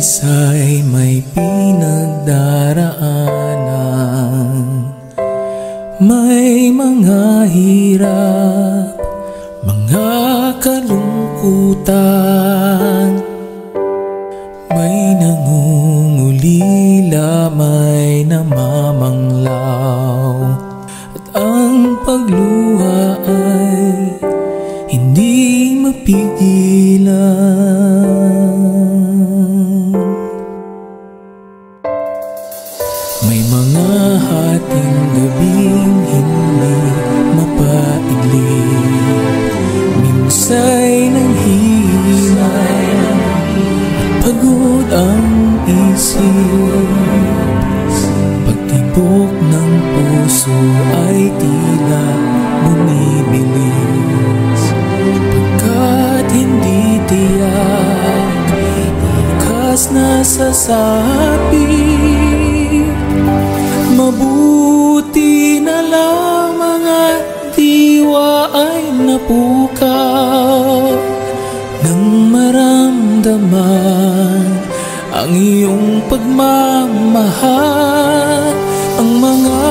isa'y may pinagdaraanan. May mga hirap, mga kalungkutan, may nangungulila, may namamanglaw, at ang pagluha ay hindi mapigilan. May mga hating gabing hindi mapaiglit, minsa'y nanghihina, pagod ang isip, pagtibok ng puso ay tila bumibilis, pagkat hindi tiyak, ikas na sasabit. Mabuti na lamang at diwa ay napukaw nang maramdaman ang iyong pagmamahal. Ang mga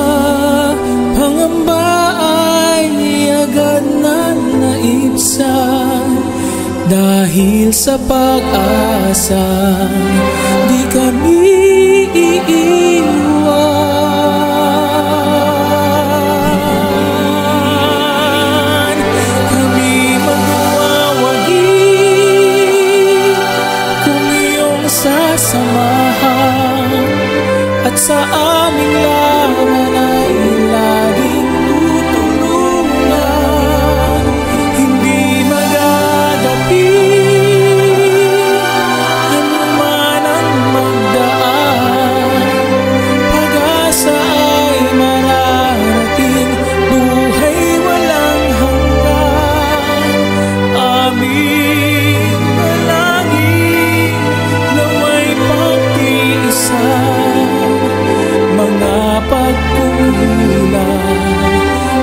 pangamba ay agad na naibsan dahil sa pag-asa di kami iiwan. Kami magwawagi kung iyong sasamahan, at sa aming laban ay laging tutulungan. Hindi magagapi anuman ang magdaan, pag-asa ay mararating, buhay walang hanggan. Aming dalangin nawa'y pagtiisan mga pagkukulang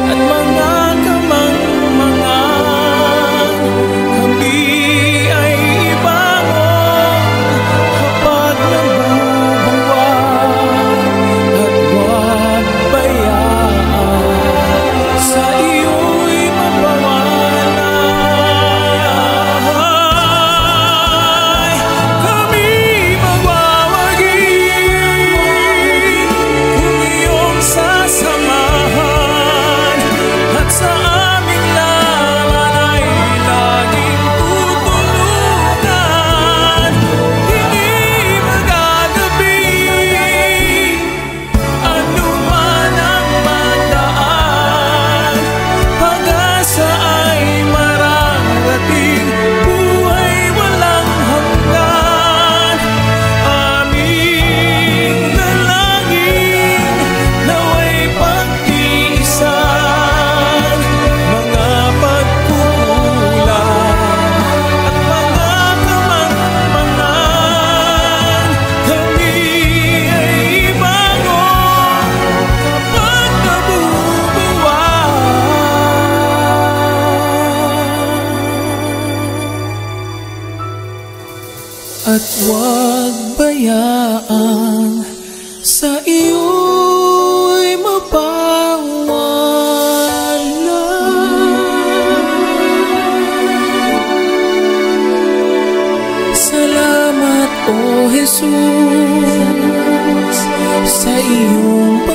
at mga kamangmangan. Kami ay ibangon kapag nabubuwag, at huwag bayaan sa iyo'y mapawalay. Kami magwawagi kung iyong sasamahan, at sa aming laban ay laging tutulungan. Hindi magagabi anuman ang magdaan, pag-asa ay mararating, buhay walang hanggan. Aming dalangin nawa'y pagtiisan mga pagkukulang at mga kamangmangan. Kami ay ibangon kapag nabubuwag, at huwag bayaan sa iyo'y mapawala. Salamat, O Jesus, sa iyong